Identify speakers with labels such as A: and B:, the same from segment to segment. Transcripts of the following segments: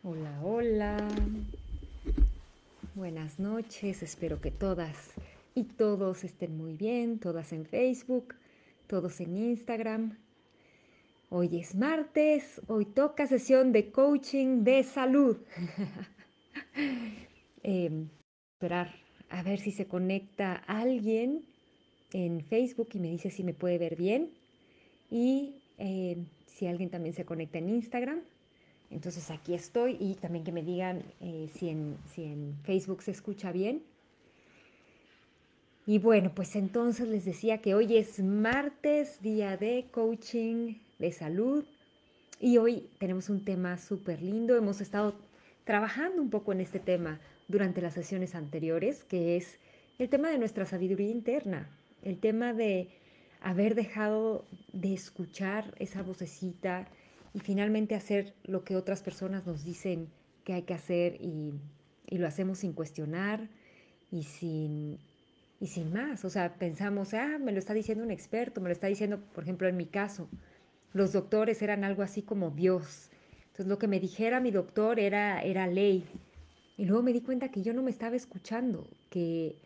A: Hola, hola. Buenas noches. Espero que todas y todos estén muy bien. Todas en Facebook, todos en Instagram. Hoy es martes. Hoy toca sesión de coaching de salud. Esperar a ver si se conecta alguien en Facebook y me dice si me puede ver bien. Y si alguien también se conecta en Instagram. Entonces aquí estoy y también que me digan si en Facebook se escucha bien. Y bueno, pues entonces les decía que hoy es martes, día de coaching de salud. Y hoy tenemos un tema súper lindo. Hemos estado trabajando un poco en este tema durante las sesiones anteriores, que es el tema de nuestra sabiduría interna, el tema de haber dejado de escuchar esa vocecita y finalmente hacer lo que otras personas nos dicen que hay que hacer y lo hacemos sin cuestionar y sin más. O sea, pensamos, me lo está diciendo un experto, me lo está diciendo, por ejemplo, en mi caso, los doctores eran algo así como Dios. Entonces lo que me dijera mi doctor era ley. Y luego me di cuenta que yo no me estaba escuchando, que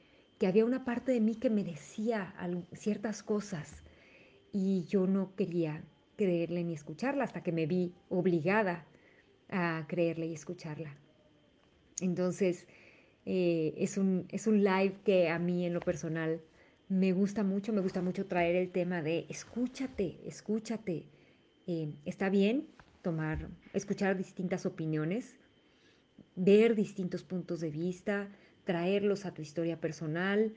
A: había una parte de mí que me decía ciertas cosas y yo no quería creerle ni escucharla hasta que me vi obligada a creerle y escucharla. Entonces, es un live que a mí en lo personal me gusta mucho traer el tema de escúchate, escúchate. Está bien escuchar distintas opiniones, ver distintos puntos de vista, traerlos a tu historia personal,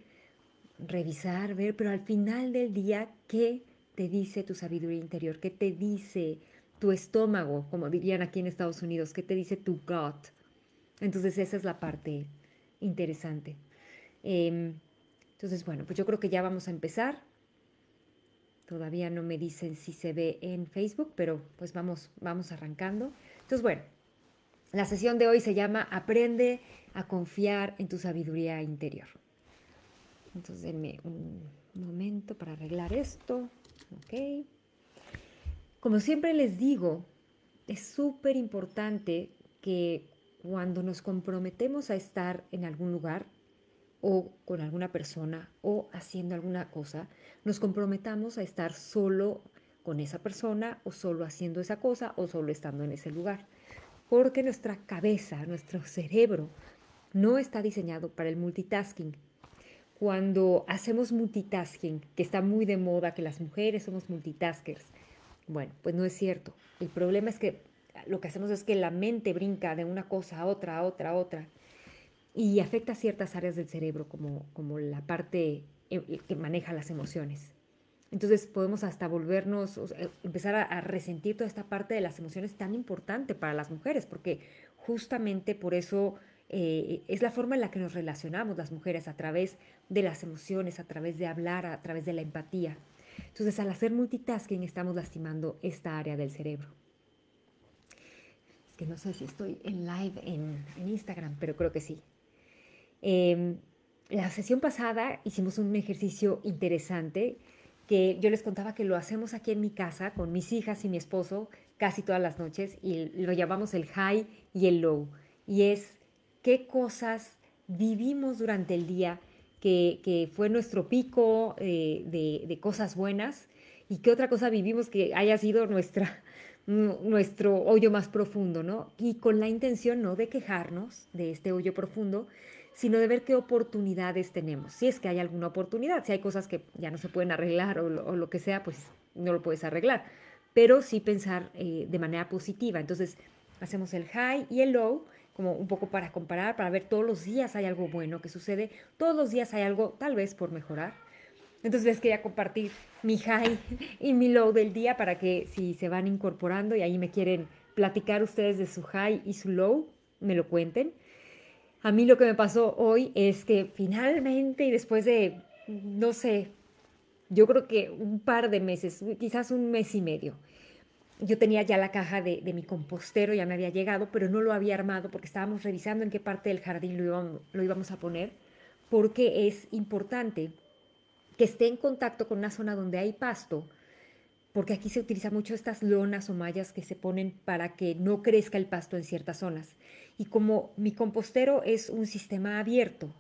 A: revisar, ver, pero al final del día, ¿qué te dice tu sabiduría interior? ¿Qué te dice tu estómago, como dirían aquí en Estados Unidos? ¿Qué te dice tu gut? Entonces esa es la parte interesante. Entonces, bueno, pues yo creo que ya vamos a empezar. Todavía no me dicen si se ve en Facebook, pero pues vamos arrancando. Entonces, bueno, la sesión de hoy se llama Aprende a confiar en tu sabiduría interior. Entonces, denme un momento para arreglar esto. Ok. Como siempre les digo, es súper importante que cuando nos comprometemos a estar en algún lugar o con alguna persona o haciendo alguna cosa, nos comprometamos a estar solo con esa persona o solo haciendo esa cosa o solo estando en ese lugar. Porque nuestra cabeza, nuestro cerebro, no está diseñado para el multitasking. Cuando hacemos multitasking, que está muy de moda, que las mujeres somos multitaskers, bueno, pues no es cierto. El problema es que lo que hacemos es que la mente brinca de una cosa a otra, a otra, a otra, y afecta ciertas áreas del cerebro, como la parte que maneja las emociones. Entonces podemos hasta volvernos, o sea, empezar a resentir toda esta parte de las emociones tan importante para las mujeres, porque justamente por eso es la forma en la que nos relacionamos las mujeres, a través de las emociones, a través de hablar, a través de la empatía. Entonces, al hacer multitasking estamos lastimando esta área del cerebro. Es que no sé si estoy en live en Instagram, pero creo que sí. Eh, la sesión pasada hicimos un ejercicio interesante que yo les contaba que lo hacemos aquí en mi casa con mis hijas y mi esposo casi todas las noches y lo llamamos el high y el low. Y es qué cosas vivimos durante el día que fue nuestro pico de cosas buenas y qué otra cosa vivimos que haya sido nuestro hoyo más profundo, ¿no? Y con la intención no de quejarnos de este hoyo profundo, sino de ver qué oportunidades tenemos. Si es que hay alguna oportunidad, si hay cosas que ya no se pueden arreglar o lo que sea, pues no lo puedes arreglar. Pero sí pensar de manera positiva. Entonces, hacemos el high y el low, como un poco para comparar, para ver todos los días hay algo bueno que sucede, todos los días hay algo tal vez por mejorar. Entonces les quería compartir mi high y mi low del día para que si se van incorporando y ahí me quieren platicar ustedes de su high y su low, me lo cuenten. A mí lo que me pasó hoy es que finalmente y después de, no sé, yo creo que un par de meses, quizás un mes y medio, yo tenía ya la caja de mi compostero, ya me había llegado, pero no lo había armado porque estábamos revisando en qué parte del jardín lo íbamos a poner, porque es importante que esté en contacto con una zona donde hay pasto porque aquí se utiliza mucho estas lonas o mallas que se ponen para que no crezca el pasto en ciertas zonas. Y como mi compostero es un sistema abierto,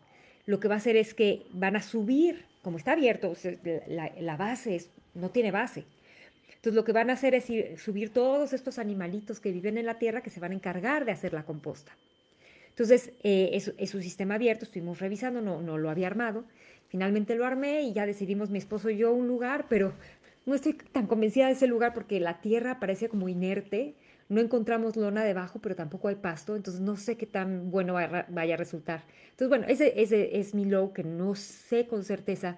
A: lo que va a hacer es que van a subir, como está abierto, o sea, la base no tiene base. Entonces lo que van a hacer es subir todos estos animalitos que viven en la tierra que se van a encargar de hacer la composta. Entonces es un sistema abierto, estuvimos revisando, no lo había armado. Finalmente lo armé y ya decidimos mi esposo y yo un lugar, pero no estoy tan convencida de ese lugar porque la tierra parece como inerte. No encontramos lona debajo, pero tampoco hay pasto, entonces no sé qué tan bueno vaya a resultar. Entonces, bueno, ese es mi low, que no sé con certeza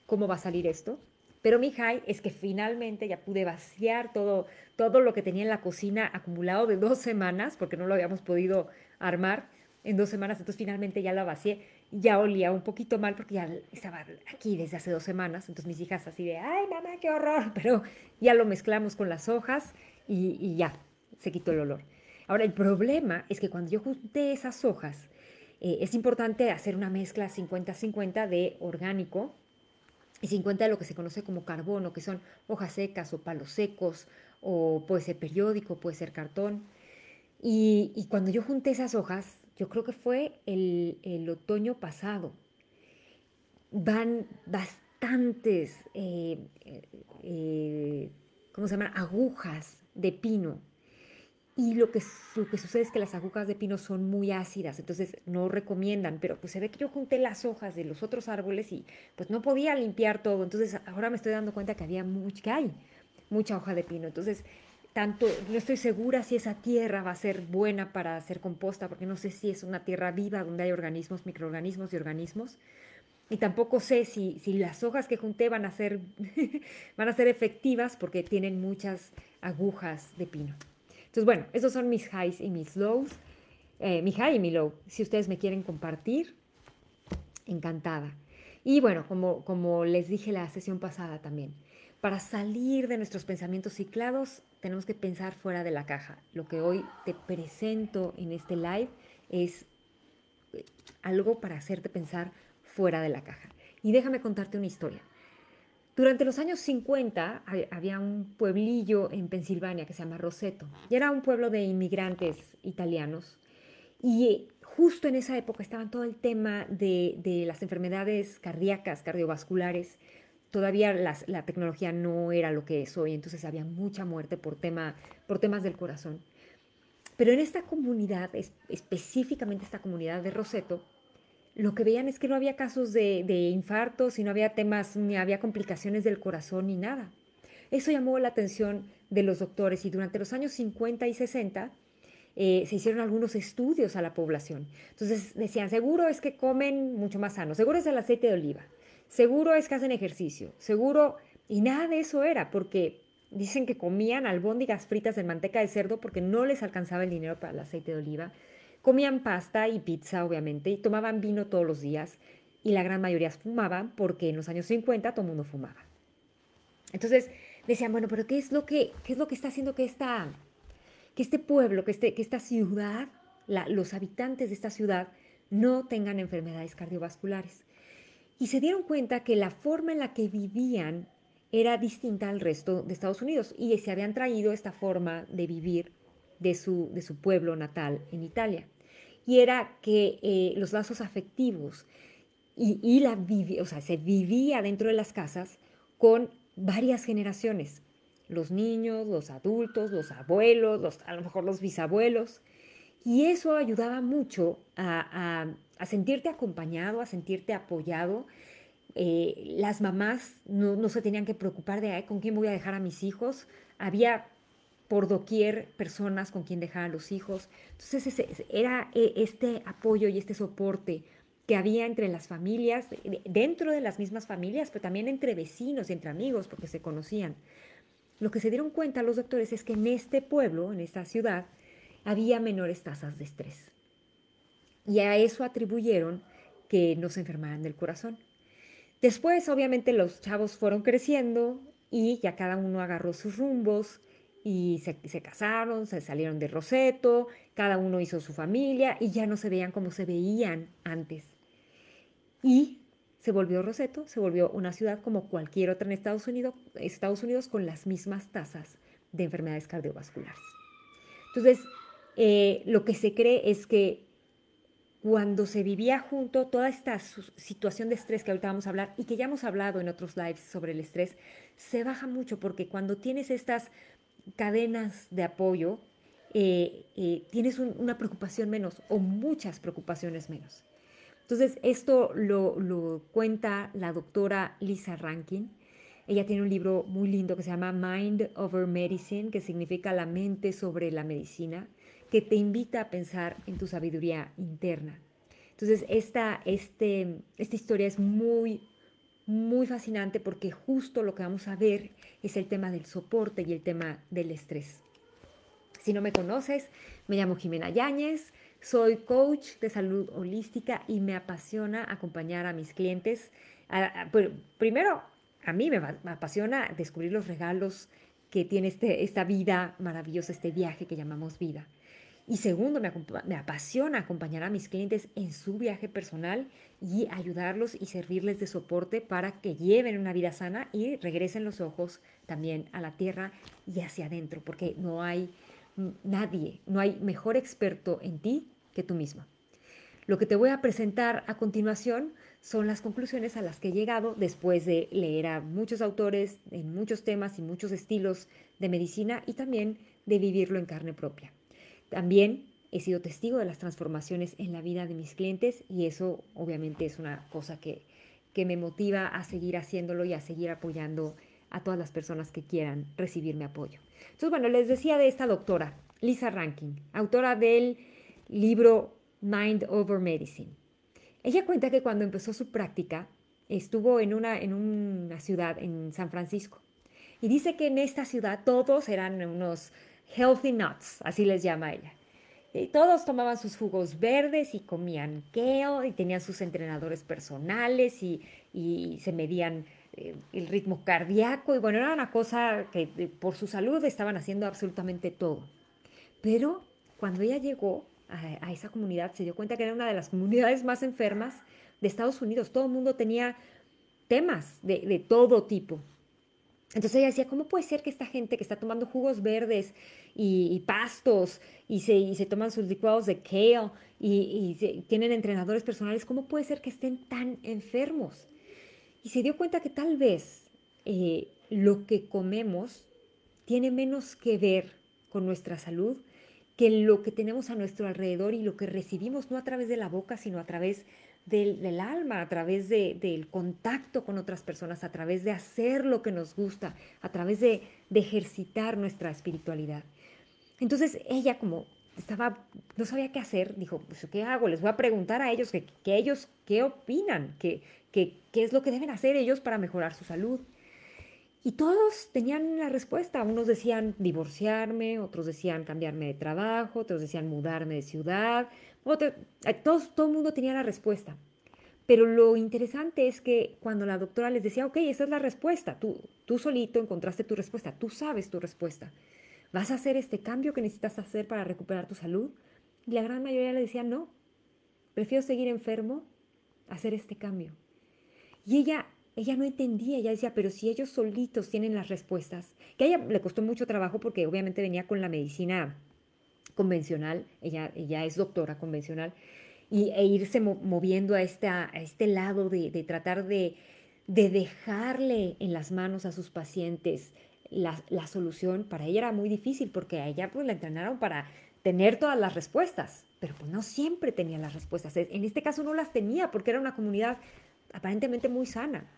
A: cómo va a salir esto. Pero mi high es que finalmente ya pude vaciar todo lo que tenía en la cocina acumulado de 2 semanas, porque no lo habíamos podido armar en 2 semanas. Entonces finalmente ya la vacié. Ya olía un poquito mal porque ya estaba aquí desde hace 2 semanas. Entonces mis hijas así de, ay mamá, qué horror. Pero ya lo mezclamos con las hojas y ya se quitó el olor. Ahora el problema es que cuando yo junté esas hojas, es importante hacer una mezcla 50-50 de orgánico y 50 de lo que se conoce como carbono, que son hojas secas o palos secos, o puede ser periódico, puede ser cartón. Y cuando yo junté esas hojas, yo creo que fue el otoño pasado, van bastantes, ¿cómo se llaman? Agujas de pino. Y lo que sucede es que las agujas de pino son muy ácidas, entonces no recomiendan, pero pues se ve que yo junté las hojas de los otros árboles y pues no podía limpiar todo, entonces ahora me estoy dando cuenta que que hay mucha hoja de pino, entonces tanto, no estoy segura si esa tierra va a ser buena para hacer composta, porque no sé si es una tierra viva donde hay organismos, microorganismos y organismos, y tampoco sé si las hojas que junté van a ser, van a ser efectivas porque tienen muchas agujas de pino. Entonces, bueno, esos son mis highs y mis lows. Mi high y mi low. Si ustedes me quieren compartir, encantada. Y bueno, como les dije la sesión pasada también, para salir de nuestros pensamientos ciclados, tenemos que pensar fuera de la caja. Lo que hoy te presento en este live es algo para hacerte pensar fuera de la caja. Y déjame contarte una historia. Durante los años 50 había un pueblillo en Pensilvania que se llama Roseto. Y era un pueblo de inmigrantes italianos. Y justo en esa época estaban todo el tema de las enfermedades cardíacas, cardiovasculares. Todavía la tecnología no era lo que es hoy, entonces había mucha muerte por temas del corazón. Pero en esta comunidad, específicamente esta comunidad de Roseto, lo que veían es que no había casos de infartos y no había temas, ni había complicaciones del corazón ni nada. Eso llamó la atención de los doctores y durante los años 50 y 60 se hicieron algunos estudios a la población. Entonces decían, seguro es que comen mucho más sano, seguro es el aceite de oliva, seguro es que hacen ejercicio, seguro, y nada de eso era, porque dicen que comían albóndigas fritas en manteca de cerdo porque no les alcanzaba el dinero para el aceite de oliva. Comían pasta y pizza, obviamente, y tomaban vino todos los días, y la gran mayoría fumaban porque en los años 50 todo el mundo fumaba. Entonces decían, bueno, pero qué es lo que está haciendo que este pueblo, que esta ciudad, los habitantes de esta ciudad no tengan enfermedades cardiovasculares? Y se dieron cuenta que la forma en la que vivían era distinta al resto de Estados Unidos y se habían traído esta forma de vivir de su pueblo natal en Italia. Y era que los lazos afectivos o sea, se vivía dentro de las casas con varias generaciones. Los niños, los adultos, los abuelos, a lo mejor los bisabuelos. Y eso ayudaba mucho a sentirte acompañado, a sentirte apoyado. Las mamás no se tenían que preocupar de con quién voy a dejar a mis hijos. Había por doquier personas con quien dejar a los hijos. Entonces era este apoyo y este soporte que había entre las familias, dentro de las mismas familias, pero también entre vecinos y entre amigos, porque se conocían. Lo que se dieron cuenta los doctores es que en este pueblo, en esta ciudad, había menores tasas de estrés. Y a eso atribuyeron que no se enfermaran del corazón. Después, obviamente, los chavos fueron creciendo y ya cada uno agarró sus rumbos y se casaron, se salieron de Roseto, cada uno hizo su familia y ya no se veían como se veían antes. Y se volvió Roseto, se volvió una ciudad como cualquier otra en Estados Unidos con las mismas tasas de enfermedades cardiovasculares. Entonces, lo que se cree es que cuando se vivía junto toda esta situación de estrés que ahorita vamos a hablar y que ya hemos hablado en otros lives sobre el estrés, se baja mucho porque cuando tienes estas cadenas de apoyo, tienes una preocupación menos o muchas preocupaciones menos. Entonces, esto lo cuenta la doctora Lisa Rankin. Ella tiene un libro muy lindo que se llama Mind Over Medicine, que significa la mente sobre la medicina, que te invita a pensar en tu sabiduría interna. Entonces, esta historia es muy, muy fascinante porque justo lo que vamos a ver es el tema del soporte y el tema del estrés. Si no me conoces, me llamo Jimena Yáñez, soy coach de salud holística y me apasiona acompañar a mis clientes. Primero, a mí me apasiona descubrir los regalos que tiene esta vida maravillosa, este viaje que llamamos vida. Y segundo, me apasiona acompañar a mis clientes en su viaje personal y ayudarlos y servirles de soporte para que lleven una vida sana y regresen los ojos también a la tierra y hacia adentro, porque no hay nadie, no hay mejor experto en ti que tú mismo. Lo que te voy a presentar a continuación son las conclusiones a las que he llegado después de leer a muchos autores en muchos temas y muchos estilos de medicina y también de vivirlo en carne propia. También he sido testigo de las transformaciones en la vida de mis clientes y eso obviamente es una cosa que me motiva a seguir haciéndolo y a seguir apoyando a todas las personas que quieran recibir mi apoyo. Entonces, bueno, les decía de esta doctora, Lisa Rankin, autora del libro Mind Over Medicine. Ella cuenta que cuando empezó su práctica estuvo en una ciudad en San Francisco y dice que en esta ciudad todos eran unos healthy nuts, así les llama ella. Y todos tomaban sus jugos verdes y comían kale y tenían sus entrenadores personales y se medían el ritmo cardíaco y bueno, era una cosa que por su salud estaban haciendo absolutamente todo. Pero cuando ella llegó a esa comunidad se dio cuenta que era una de las comunidades más enfermas de Estados Unidos. Todo el mundo tenía temas de todo tipo. Entonces ella decía, ¿cómo puede ser que esta gente que está tomando jugos verdes y pastos y se toman sus licuados de kale tienen entrenadores personales, cómo puede ser que estén tan enfermos? Y se dio cuenta que tal vez lo que comemos tiene menos que ver con nuestra salud que lo que tenemos a nuestro alrededor y lo que recibimos no a través de la boca, sino a través del alma, a través del contacto con otras personas, a través de hacer lo que nos gusta, a través de ejercitar nuestra espiritualidad. Entonces ella como no sabía qué hacer, dijo, pues, ¿qué hago? Les voy a preguntar a ellos que ellos qué opinan, qué es lo que deben hacer ellos para mejorar su salud. Y todos tenían la respuesta. Unos decían divorciarme, otros decían cambiarme de trabajo, otros decían mudarme de ciudad. Todo el mundo tenía la respuesta. Pero lo interesante es que cuando la doctora les decía, ok, esa es la respuesta, tú solito encontraste tu respuesta, tú sabes tu respuesta. ¿Vas a hacer este cambio que necesitas hacer para recuperar tu salud? Y la gran mayoría le decía, no, prefiero seguir enfermo a hacer este cambio. Y ella no entendía, ella decía, pero si ellos solitos tienen las respuestas, que a ella le costó mucho trabajo porque obviamente venía con la medicina convencional, ella es doctora convencional, e irse moviendo a este lado de tratar de dejarle en las manos a sus pacientes la solución, para ella era muy difícil porque a ella pues la entrenaron para tener todas las respuestas, pero pues no siempre tenía las respuestas. En este caso no las tenía porque era una comunidad aparentemente muy sana.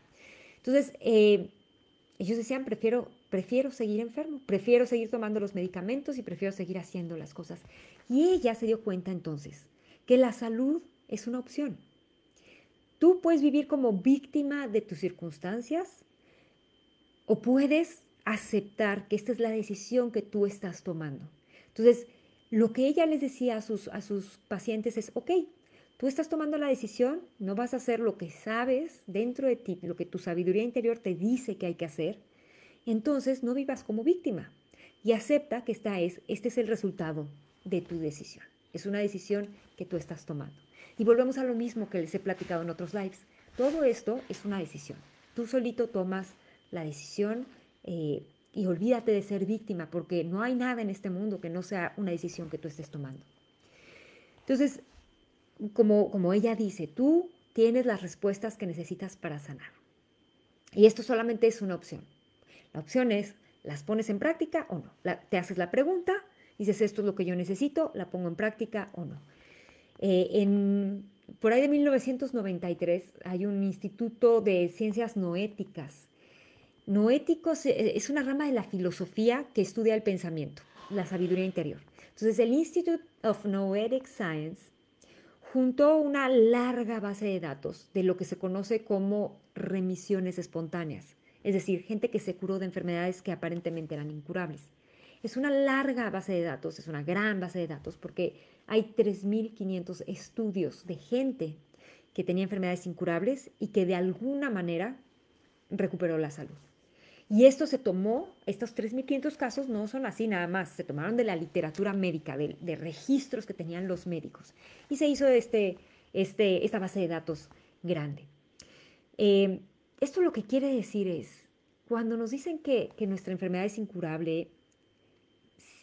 A: Entonces, ellos decían, prefiero seguir enfermo, prefiero seguir tomando los medicamentos y prefiero seguir haciendo las cosas. Y ella se dio cuenta entonces que la salud es una opción. Tú puedes vivir como víctima de tus circunstancias o puedes aceptar que esta es la decisión que tú estás tomando. Entonces, lo que ella les decía a sus pacientes es, ok, tú estás tomando la decisión, no vas a hacer lo que sabes dentro de ti, lo que tu sabiduría interior te dice que hay que hacer, entonces no vivas como víctima y acepta que este es el resultado de tu decisión. Es una decisión que tú estás tomando. Y volvemos a lo mismo que les he platicado en otros lives. Todo esto es una decisión. Tú solito tomas la decisión y olvídate de ser víctima, porque no hay nada en este mundo que no sea una decisión que tú estés tomando. Entonces, como ella dice, tú tienes las respuestas que necesitas para sanar. Y esto solamente es una opción. La opción es, ¿las pones en práctica o no? Te haces la pregunta, dices, esto es lo que yo necesito, ¿la pongo en práctica o no? Por ahí de 1993 hay un instituto de ciencias noéticas. Noéticos es una rama de la filosofía que estudia el pensamiento, la sabiduría interior. Entonces, el Institute of Noetic Science juntó una larga base de datos de lo que se conoce como remisiones espontáneas, es decir, gente que se curó de enfermedades que aparentemente eran incurables. Es una larga base de datos, es una gran base de datos porque hay 3.500 estudios de gente que tenía enfermedades incurables y que de alguna manera recuperó la salud. Y esto se tomó, estos 3.500 casos no son así nada más, se tomaron de la literatura médica, de registros que tenían los médicos. Y se hizo esta base de datos grande. Eh, Esto lo que quiere decir es, cuando nos dicen que nuestra enfermedad es incurable,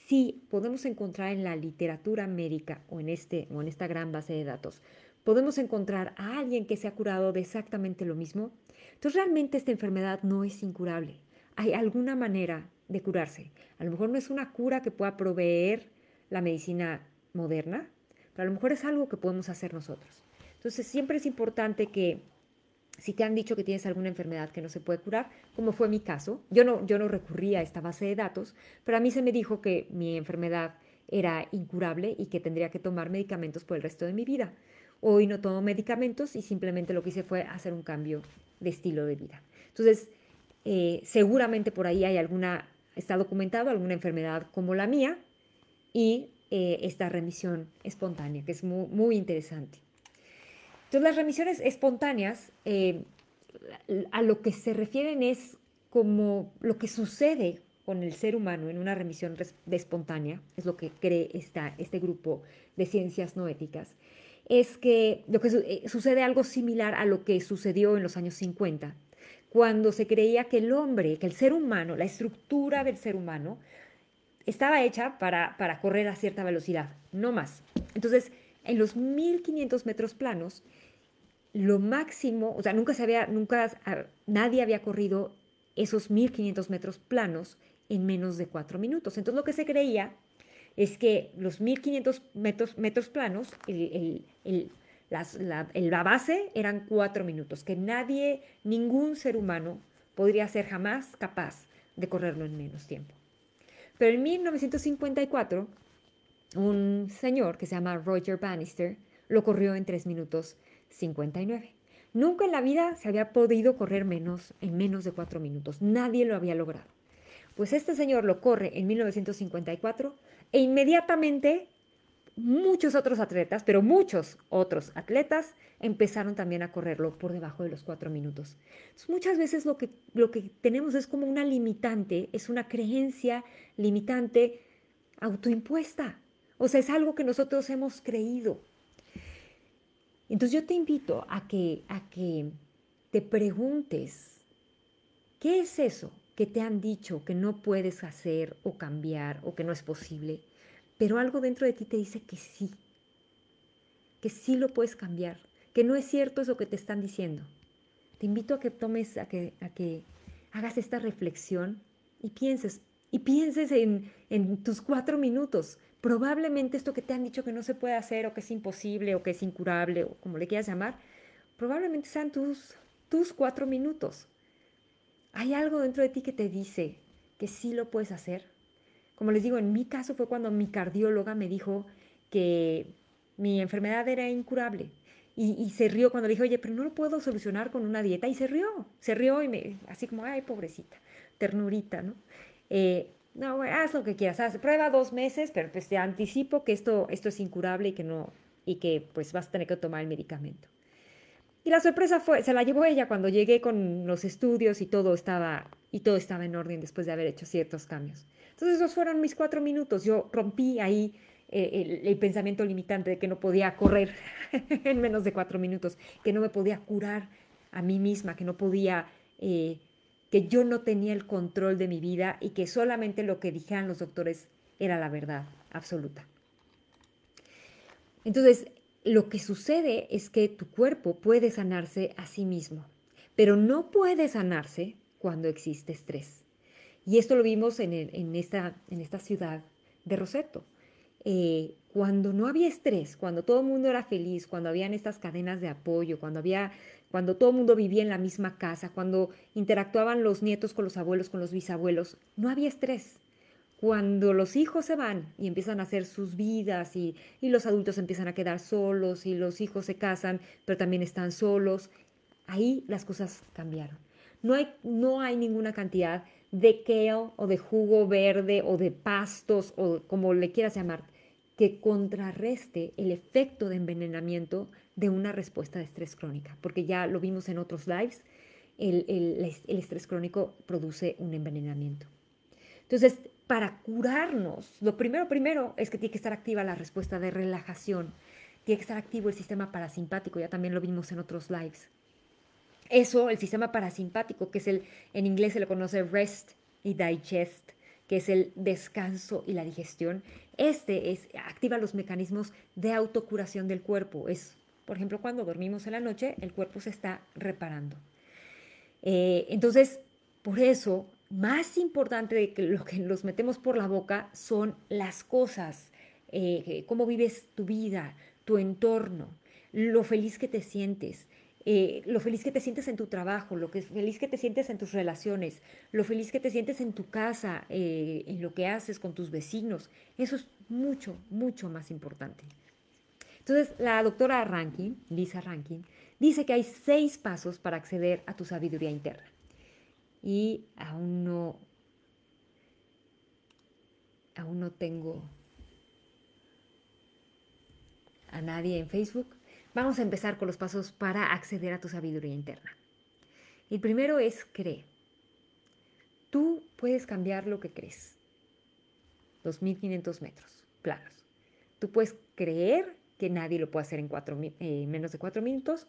A: sí podemos encontrar en la literatura médica o en esta gran base de datos, podemos encontrar a alguien que se ha curado de exactamente lo mismo. Entonces realmente esta enfermedad no es incurable. Hay alguna manera de curarse. A lo mejor no es una cura que pueda proveer la medicina moderna, pero a lo mejor es algo que podemos hacer nosotros. Entonces siempre es importante que si te han dicho que tienes alguna enfermedad que no se puede curar, como fue mi caso, yo no recurrí a esta base de datos, pero a mí se me dijo que mi enfermedad era incurable y que tendría que tomar medicamentos por el resto de mi vida. Hoy no tomo medicamentos y simplemente lo que hice fue hacer un cambio de estilo de vida. Entonces, seguramente por ahí está documentado alguna enfermedad como la mía y esta remisión espontánea, que es muy, muy interesante. Entonces, las remisiones espontáneas a lo que se refieren es como lo que sucede con el ser humano en una remisión de espontánea, es lo que cree este grupo de ciencias noéticas, es que sucede algo similar a lo que sucedió en los años 50, cuando se creía que el hombre, que el ser humano, la estructura del ser humano, estaba hecha para correr a cierta velocidad, no más. Entonces, en los 1.500 metros planos, lo máximo, o sea, nadie había corrido esos 1.500 metros planos en menos de 4 minutos. Entonces, lo que se creía es que los 1.500 metros planos, la base eran 4 minutos, que ningún ser humano podría ser jamás capaz de correrlo en menos tiempo. Pero en 1954, un señor que se llama Roger Bannister lo corrió en 3 minutos 59. Nunca en la vida se había podido correr en menos de 4 minutos. Nadie lo había logrado. Pues este señor lo corre en 1954 e inmediatamente muchos otros atletas, pero muchos otros atletas empezaron también a correrlo por debajo de los 4 minutos. Entonces, muchas veces lo que tenemos es como una limitante, es una creencia limitante autoimpuesta. O sea, es algo que nosotros hemos creído. Entonces yo te invito a que te preguntes, ¿qué es eso que te han dicho que no puedes hacer o cambiar o que no es posible? Pero algo dentro de ti te dice que sí lo puedes cambiar, que no es cierto eso que te están diciendo. Te invito a que a que hagas esta reflexión y pienses en tus 4 minutos. Probablemente esto que te han dicho que no se puede hacer o que es imposible o que es incurable o como le quieras llamar, probablemente sean tus 4 minutos. ¿Hay algo dentro de ti que te dice que sí lo puedes hacer? Como les digo, en mi caso fue cuando mi cardióloga me dijo que mi enfermedad era incurable. Y se rió cuando le dije, oye, pero no lo puedo solucionar con una dieta. Y se rió así como, ay, pobrecita, ternurita, ¿no? No, güey, haz lo que quieras, prueba 2 meses, pero pues te anticipo que esto es incurable y que no, y que pues vas a tener que tomar el medicamento. Y la sorpresa se la llevó ella cuando llegué con los estudios y todo estaba en orden después de haber hecho ciertos cambios. Entonces esos fueron mis 4 minutos. Yo rompí ahí el pensamiento limitante de que no podía correr en menos de 4 minutos, que no me podía curar a mí misma, que no podía, que yo no tenía el control de mi vida y que solamente lo que dijeran los doctores era la verdad absoluta. Entonces, lo que sucede es que tu cuerpo puede sanarse a sí mismo, pero no puede sanarse cuando existe estrés. Y esto lo vimos en esta ciudad de Roseto. Cuando no había estrés, cuando todo el mundo era feliz, cuando habían estas cadenas de apoyo, cuando todo el mundo vivía en la misma casa, cuando interactuaban los nietos con los abuelos, con los bisabuelos, no había estrés. Cuando los hijos se van y empiezan a hacer sus vidas y los adultos empiezan a quedar solos y los hijos se casan, pero también están solos, ahí las cosas cambiaron. No hay ninguna cantidad de kale o de jugo verde o de pastos o como le quieras llamar que contrarreste el efecto de envenenamiento de una respuesta de estrés crónica, porque ya lo vimos en otros lives, el estrés crónico produce un envenenamiento. Entonces, para curarnos, lo primero es que tiene que estar activa la respuesta de relajación, tiene que estar activo el sistema parasimpático, ya también lo vimos en otros lives. Eso, el sistema parasimpático, que es en inglés se le conoce rest y digest, que es el descanso y la digestión, activa los mecanismos de autocuración del cuerpo. Por ejemplo, cuando dormimos en la noche, el cuerpo se está reparando. Entonces, por eso, más importante de que lo que nos metemos por la boca son las cosas, cómo vives tu vida, tu entorno, lo feliz que te sientes, lo feliz que te sientes en tu trabajo, feliz que te sientes en tus relaciones, lo feliz que te sientes en tu casa, en lo que haces con tus vecinos. Eso es mucho, mucho más importante. Entonces, la doctora Rankin, Lisa Rankin, dice que hay 6 pasos para acceder a tu sabiduría interna. Y aún no tengo a nadie en Facebook. Vamos a empezar con los pasos para acceder a tu sabiduría interna. El primero es cree. Tú puedes cambiar lo que crees. 2500 metros planos. Tú puedes creer que nadie lo puede hacer en menos de 4 minutos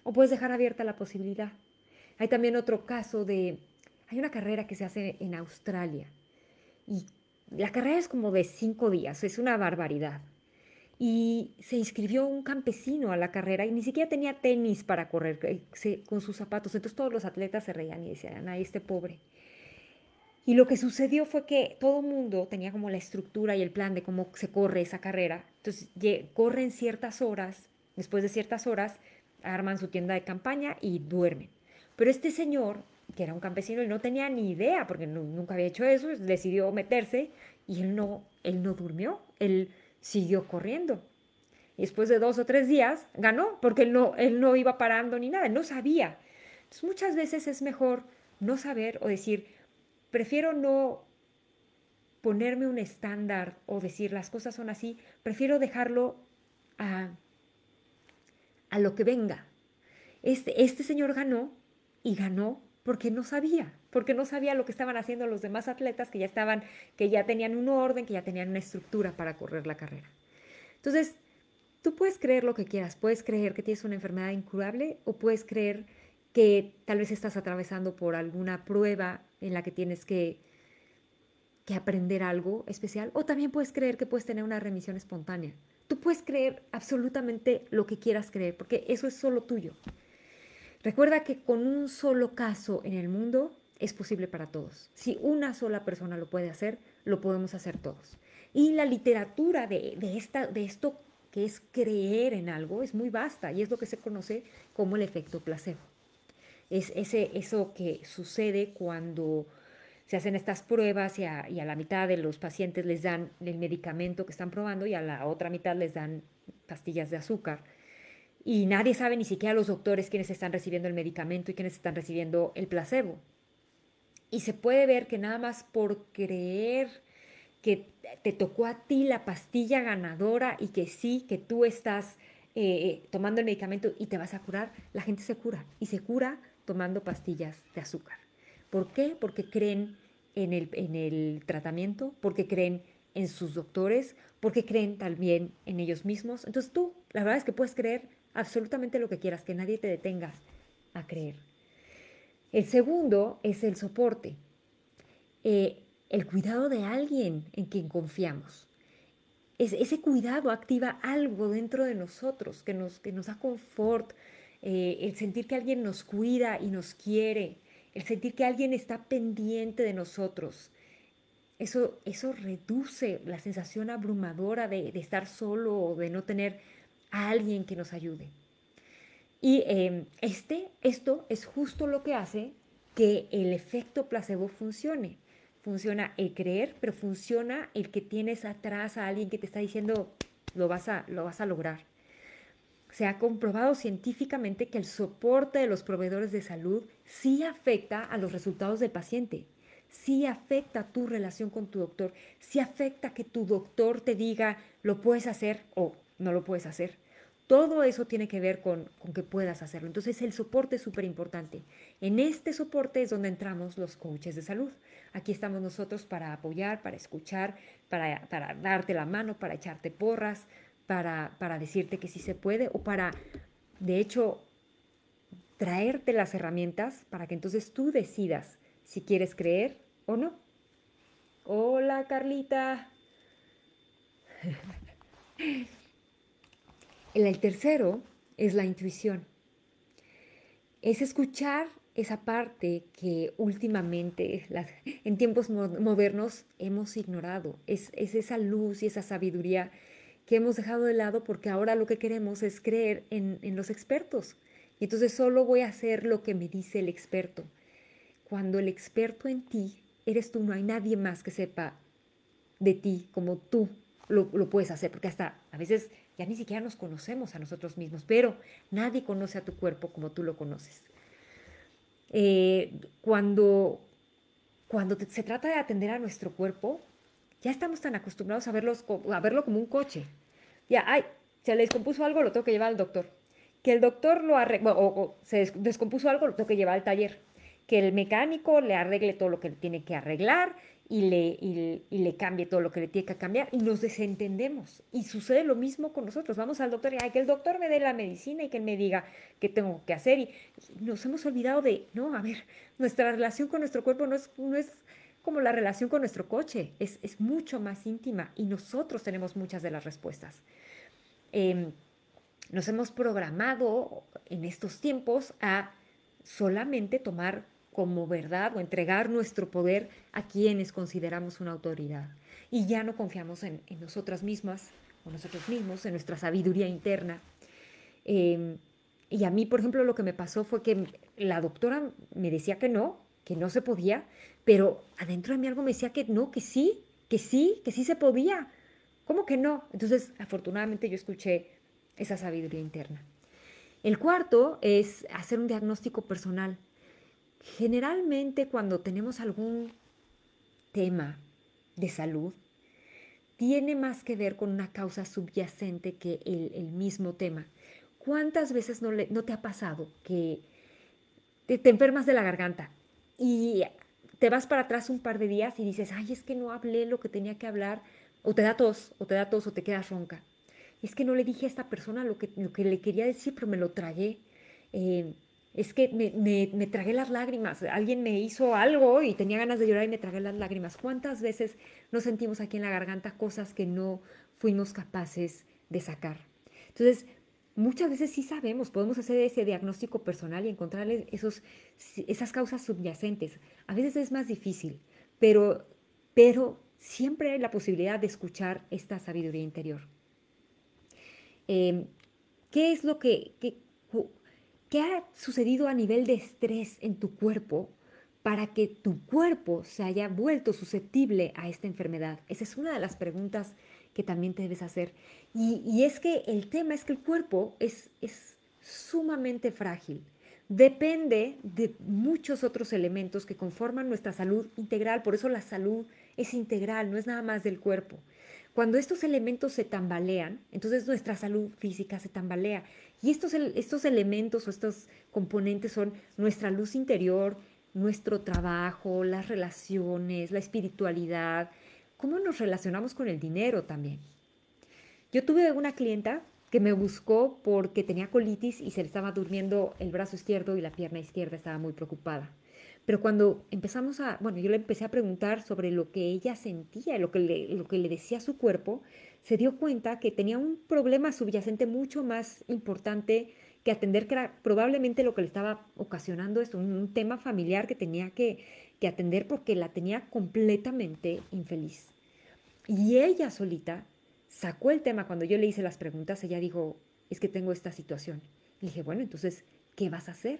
A: o puedes dejar abierta la posibilidad. Hay también otro caso hay una carrera que se hace en Australia y la carrera es como de 5 días, es una barbaridad. Y se inscribió un campesino a la carrera y ni siquiera tenía tenis para correr con sus zapatos. Entonces todos los atletas se reían y decían, ay, este pobre. Y lo que sucedió fue que todo el mundo tenía como la estructura y el plan de cómo se corre esa carrera. Entonces corren ciertas horas, después de ciertas horas arman su tienda de campaña y duermen. Pero este señor, que era un campesino y no tenía ni idea, porque nunca había hecho eso, decidió meterse y él no durmió, él siguió corriendo. Y después de 2 o 3 días ganó, porque él no iba parando ni nada, él no sabía. Entonces muchas veces es mejor no saber o decir, prefiero no ponerme un estándar o decir las cosas son así, prefiero dejarlo a, a lo que venga. Este señor ganó y ganó porque no sabía lo que estaban haciendo los demás atletas que ya tenían un orden, que ya tenían una estructura para correr la carrera. Entonces, tú puedes creer lo que quieras, puedes creer que tienes una enfermedad incurable o puedes creer que tal vez estás atravesando por alguna prueba en la que tienes que aprender algo especial, o también puedes creer que puedes tener una remisión espontánea. Tú puedes creer absolutamente lo que quieras creer, porque eso es solo tuyo. Recuerda que con un solo caso en el mundo es posible para todos. Si una sola persona lo puede hacer, lo podemos hacer todos. Y la literatura de esto que es creer en algo es muy vasta y es lo que se conoce como el efecto placebo. Es eso que sucede cuando se hacen estas pruebas y a la mitad de los pacientes les dan el medicamento que están probando y a la otra mitad les dan pastillas de azúcar. Y nadie sabe, ni siquiera los doctores, quiénes están recibiendo el medicamento y quiénes están recibiendo el placebo. Y se puede ver que nada más por creer que te tocó a ti la pastilla ganadora y que sí, que tú estás tomando el medicamento y te vas a curar, la gente se cura y se cura tomando pastillas de azúcar. ¿Por qué? Porque creen en el tratamiento, porque creen en sus doctores, porque creen también en ellos mismos. Entonces tú, la verdad es que puedes creer absolutamente lo que quieras, que nadie te detenga. a creer. El segundo es el soporte, el cuidado de alguien en quien confiamos. Ese cuidado activa algo dentro de nosotros que nos da confort, el sentir que alguien nos cuida y nos quiere, el sentir que alguien está pendiente de nosotros. Eso reduce la sensación abrumadora de estar solo o de no tener a alguien que nos ayude. Y esto es justo lo que hace que el efecto placebo funcione. Funciona el creer, pero funciona el que tienes atrás a alguien que te está diciendo lo vas a lograr. Se ha comprobado científicamente que el soporte de los proveedores de salud sí afecta a los resultados del paciente, sí afecta tu relación con tu doctor, sí afecta que tu doctor te diga lo puedes hacer o no lo puedes hacer. Todo eso tiene que ver con que puedas hacerlo. Entonces el soporte es súper importante. En este soporte es donde entramos los coaches de salud. Aquí estamos nosotros para apoyar, para escuchar, para darte la mano, para echarte porras, para decirte que sí se puede o para, de hecho, traerte las herramientas para que entonces tú decidas si quieres creer o no. Hola, Carlita. El tercero es la intuición. Es escuchar esa parte que últimamente en tiempos modernos hemos ignorado. Es esa luz y esa sabiduría que hemos dejado de lado porque ahora lo que queremos es creer en los expertos. Y entonces solo voy a hacer lo que me dice el experto. Cuando el experto en ti eres tú, no hay nadie más que sepa de ti como tú lo puedes hacer, porque hasta a veces ya ni siquiera nos conocemos a nosotros mismos, pero nadie conoce a tu cuerpo como tú lo conoces. Eh, cuando se trata de atender a nuestro cuerpo, ya estamos tan acostumbrados a verlo como un coche. Ya, ay, se le descompuso algo, lo tengo que llevar al doctor. Que el doctor lo arregle, o se descompuso algo, lo tengo que llevar al taller. Que el mecánico le arregle todo lo que le tiene que arreglar y le cambie todo lo que le tiene que cambiar y nos desentendemos. Y sucede lo mismo con nosotros. Vamos al doctor y ay, que el doctor me dé la medicina y que él me diga qué tengo que hacer. Y nos hemos olvidado de, no, a ver, nuestra relación con nuestro cuerpo no es como la relación con nuestro coche, es mucho más íntima y nosotros tenemos muchas de las respuestas. Eh, Nos hemos programado en estos tiempos a solamente tomar como verdad o entregar nuestro poder a quienes consideramos una autoridad. Y ya no confiamos en nosotras mismas o nosotros mismos, en nuestra sabiduría interna. Eh, y a mí, por ejemplo, lo que me pasó fue que la doctora me decía que no se podía, pero adentro de mí algo me decía que no, que sí se podía. ¿Cómo que no? Entonces, afortunadamente yo escuché esa sabiduría interna. El cuarto es hacer un diagnóstico personal. Generalmente cuando tenemos algún tema de salud, tiene más que ver con una causa subyacente que el mismo tema. ¿Cuántas veces no te ha pasado que te enfermas de la garganta y te vas para atrás un par de días y dices, ay, es que no hablé lo que tenía que hablar, o te da tos, o te quedas ronca? Es que no le dije a esta persona lo que le quería decir, pero me lo tragué. Eh, es que me tragué las lágrimas. Alguien me hizo algo y tenía ganas de llorar y me tragué las lágrimas. ¿Cuántas veces nos sentimos aquí en la garganta cosas que no fuimos capaces de sacar? Entonces, muchas veces sí sabemos, podemos hacer ese diagnóstico personal y encontrarle esas causas subyacentes. A veces es más difícil, pero siempre hay la posibilidad de escuchar esta sabiduría interior. Eh, ¿Qué es qué ha sucedido a nivel de estrés en tu cuerpo para que tu cuerpo se haya vuelto susceptible a esta enfermedad? Esa es una de las preguntas que también te debes hacer. Y es que el tema es que el cuerpo es sumamente frágil. Depende de muchos otros elementos que conforman nuestra salud integral. Por eso la salud es integral, no es nada más del cuerpo. Cuando estos elementos se tambalean, entonces nuestra salud física se tambalea. Y estos elementos o estos componentes son nuestra luz interior, nuestro trabajo, las relaciones, la espiritualidad, cómo nos relacionamos con el dinero también. Yo tuve una clienta que me buscó porque tenía colitis y se le estaba durmiendo el brazo izquierdo y la pierna izquierda, estaba muy preocupada. Pero cuando bueno, yo le empecé a preguntar sobre lo que ella sentía, lo que le decía su cuerpo, se dio cuenta que tenía un problema subyacente mucho más importante que atender, que era probablemente lo que le estaba ocasionando esto, un tema familiar que tenía que atender porque la tenía completamente infeliz. Y ella solita sacó el tema. Cuando yo le hice las preguntas, ella dijo, es que tengo esta situación. Y le dije, bueno, entonces, ¿qué vas a hacer?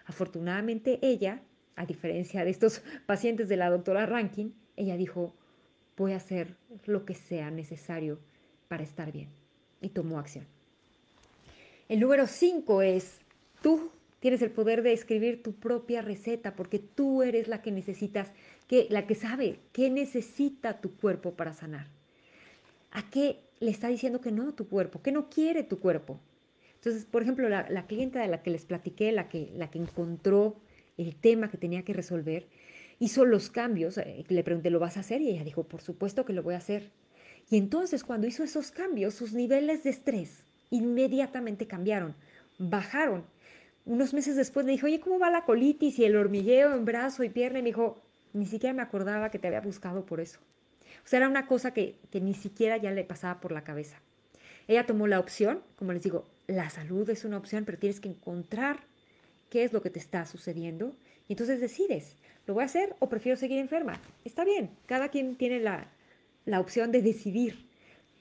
A: Afortunadamente ella, a diferencia de estos pacientes de la doctora Rankin, ella dijo, voy a hacer lo que sea necesario para estar bien. Y tomó acción. El número 5 es, tú tienes el poder de escribir tu propia receta porque tú eres la que necesitas, la que sabe qué necesita tu cuerpo para sanar. ¿A qué le está diciendo que no tu cuerpo? ¿Qué no quiere tu cuerpo? Entonces, por ejemplo, la clienta de la que les platiqué, la que encontró el tema que tenía que resolver, hizo los cambios. Le pregunté, ¿lo vas a hacer? Y ella dijo, por supuesto que lo voy a hacer. Y entonces, cuando hizo esos cambios, sus niveles de estrés inmediatamente cambiaron, bajaron. Unos meses después le dije, oye, ¿cómo va la colitis y el hormigueo en brazo y pierna? Y me dijo, ni siquiera me acordaba que te había buscado por eso. O sea, era una cosa que ni siquiera ya le pasaba por la cabeza. Ella tomó la opción, como les digo, la salud es una opción, pero tienes que encontrar qué es lo que te está sucediendo y entonces decides, ¿lo voy a hacer o prefiero seguir enferma? Está bien, cada quien tiene la opción de decidir.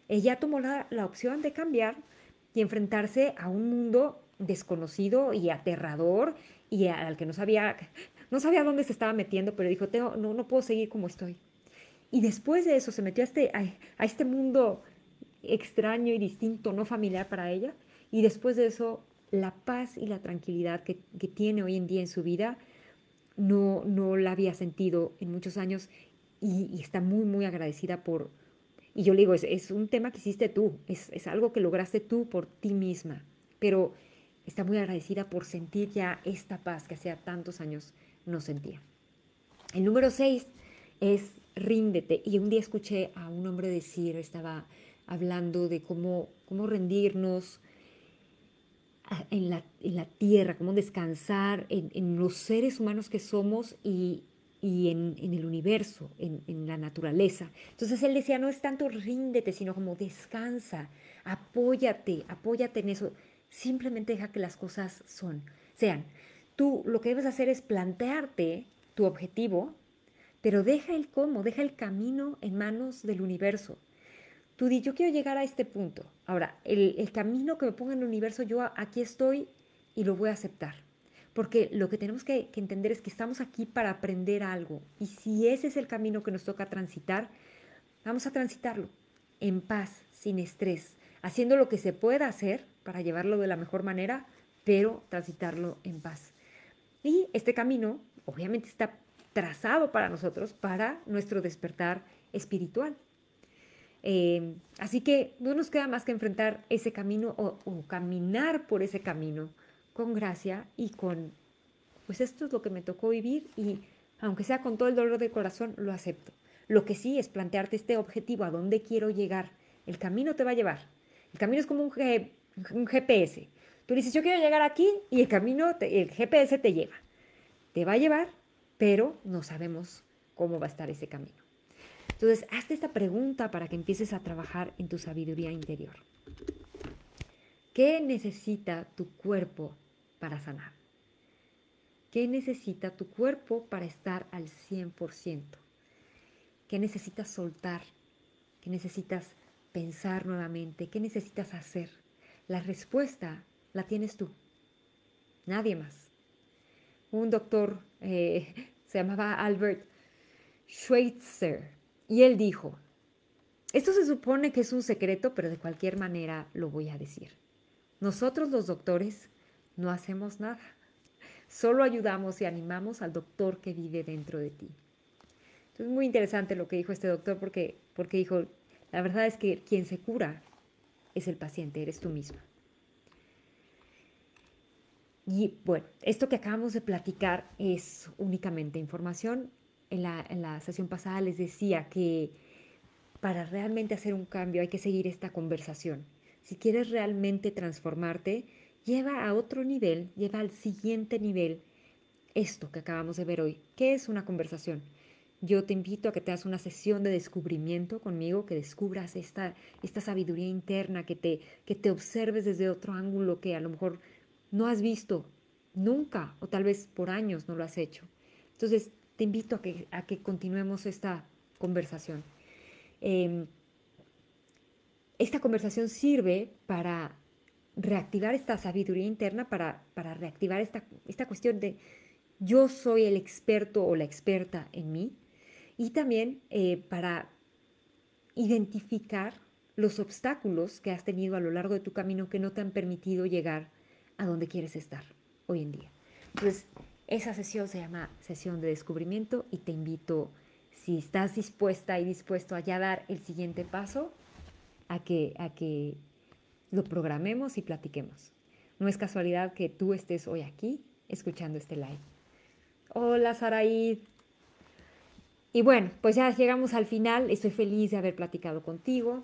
A: Ella tomó la opción de cambiar y enfrentarse a un mundo desconocido y aterrador y al que no sabía dónde se estaba metiendo, pero dijo, no puedo seguir como estoy. Y después de eso se metió a este mundo extraño y distinto, no familiar para ella. Y después de eso, la paz y la tranquilidad que tiene hoy en día en su vida no la había sentido en muchos años y está muy agradecida por... Y yo le digo, es un tema que hiciste tú, es algo que lograste tú por ti misma, pero está muy agradecida por sentir ya esta paz que hacía tantos años no sentía. El número 6 es ríndete. Y un día escuché a un hombre decir, estaba hablando de cómo rendirnos en la tierra, cómo descansar en los seres humanos que somos y en el universo, en la naturaleza. Entonces él decía, no es tanto ríndete, sino como descansa, apóyate en eso. Simplemente deja que las cosas sean. Tú lo que debes hacer es plantearte tu objetivo, pero deja el cómo, deja el camino en manos del universo. Tú di, yo quiero llegar a este punto. Ahora, el camino que me ponga en el universo, yo aquí estoy y lo voy a aceptar. Porque lo que tenemos que entender es que estamos aquí para aprender algo. Y si ese es el camino que nos toca transitar, vamos a transitarlo en paz, sin estrés, haciendo lo que se pueda hacer para llevarlo de la mejor manera, pero transitarlo en paz. Y este camino, obviamente, está trazado para nosotros, para nuestro despertar espiritual. Así que no nos queda más que enfrentar ese camino o caminar por ese camino con gracia y pues esto es lo que me tocó vivir y aunque sea con todo el dolor del corazón, lo acepto. Lo que sí es plantearte este objetivo, a dónde quiero llegar. El camino te va a llevar. El camino es como un GPS. Tú dices, yo quiero llegar aquí y el GPS te lleva. Te va a llevar, pero no sabemos cómo va a estar ese camino. Entonces, hazte esta pregunta para que empieces a trabajar en tu sabiduría interior. ¿Qué necesita tu cuerpo para sanar? ¿Qué necesita tu cuerpo para estar al 100%? ¿Qué necesitas soltar? ¿Qué necesitas pensar nuevamente? ¿Qué necesitas hacer? La respuesta la tienes tú, nadie más. Un doctor se llamaba Albert Schweitzer y él dijo, esto se supone que es un secreto, pero de cualquier manera lo voy a decir. Nosotros los doctores no hacemos nada. Solo ayudamos y animamos al doctor que vive dentro de ti. Entonces es muy interesante lo que dijo este doctor porque dijo, la verdad es que quien se cura es el paciente, eres tú misma. Y bueno, esto que acabamos de platicar es únicamente información. En la sesión pasada les decía que para realmente hacer un cambio hay que seguir esta conversación. si quieres realmente transformarte, lleva a otro nivel, lleva al siguiente nivel esto que acabamos de ver hoy. ¿Qué es una conversación? Yo te invito a que te hagas una sesión de descubrimiento conmigo, que descubras esta sabiduría interna, que te observes desde otro ángulo que a lo mejor no has visto nunca o tal vez por años no lo has hecho. Entonces, te invito a que continuemos esta conversación. Eh, esta conversación sirve para reactivar esta sabiduría interna, para reactivar esta cuestión de yo soy el experto o la experta en mí y también para identificar los obstáculos que has tenido a lo largo de tu camino que no te han permitido llegar a donde quieres estar hoy en día. Entonces, esa sesión se llama sesión de descubrimiento y te invito, si estás dispuesta y dispuesto a ya dar el siguiente paso, a que lo programemos y platiquemos. No es casualidad que tú estés hoy aquí escuchando este live. Hola, Saraí. Y bueno, pues ya llegamos al final. Estoy feliz de haber platicado contigo.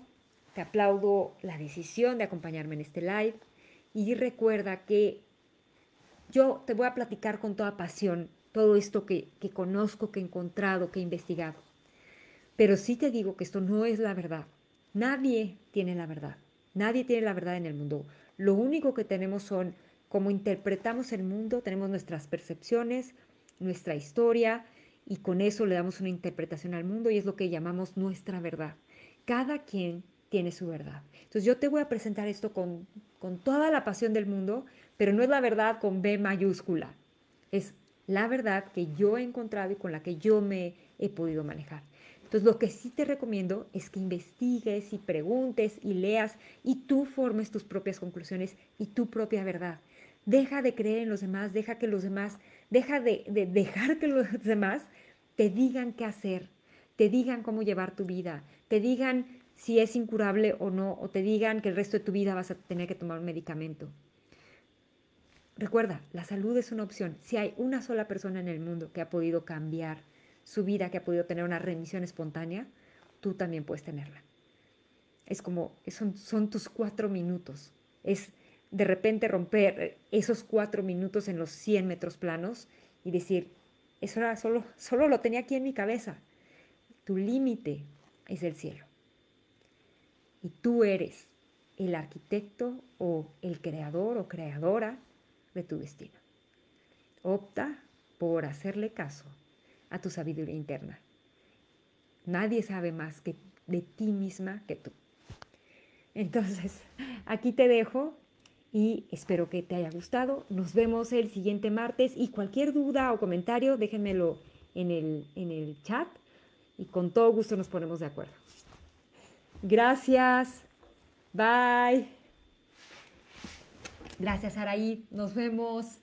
A: Te aplaudo la decisión de acompañarme en este live. Y recuerda que yo te voy a platicar con toda pasión todo esto que conozco, que he encontrado, que he investigado. Pero sí te digo que esto no es la verdad. Nadie tiene la verdad. Nadie tiene la verdad en el mundo. Lo único que tenemos son cómo interpretamos el mundo, tenemos nuestras percepciones, nuestra historia, y con eso le damos una interpretación al mundo y es lo que llamamos nuestra verdad. Cada quien tiene su verdad. Entonces yo te voy a presentar esto con toda la pasión del mundo, pero no es la verdad con B mayúscula. Es la verdad que yo he encontrado y con la que yo me he podido manejar. Entonces, lo que sí te recomiendo es que investigues y preguntes y leas y tú formes tus propias conclusiones y tu propia verdad. Deja de creer en los demás, deja que los demás, deja de dejar que los demás te digan qué hacer, te digan cómo llevar tu vida, te digan si es incurable o no, o te digan que el resto de tu vida vas a tener que tomar un medicamento. Recuerda, la salud es una opción. Si hay una sola persona en el mundo que ha podido cambiar su vida, que ha podido tener una remisión espontánea, tú también puedes tenerla. Es como, son tus 4 minutos. Es de repente romper esos 4 minutos en los 100 metros planos y decir, eso era solo lo tenía aquí en mi cabeza. Tu límite es el cielo. Y tú eres el arquitecto o el creador o creadora de tu destino. Opta por hacerle caso a tu sabiduría interna. Nadie sabe más de ti misma que tú. Entonces, aquí te dejo y espero que te haya gustado. Nos vemos el siguiente martes y cualquier duda o comentario, déjenmelo en el chat y con todo gusto nos ponemos de acuerdo. Gracias. Bye. Gracias, Araí. Nos vemos.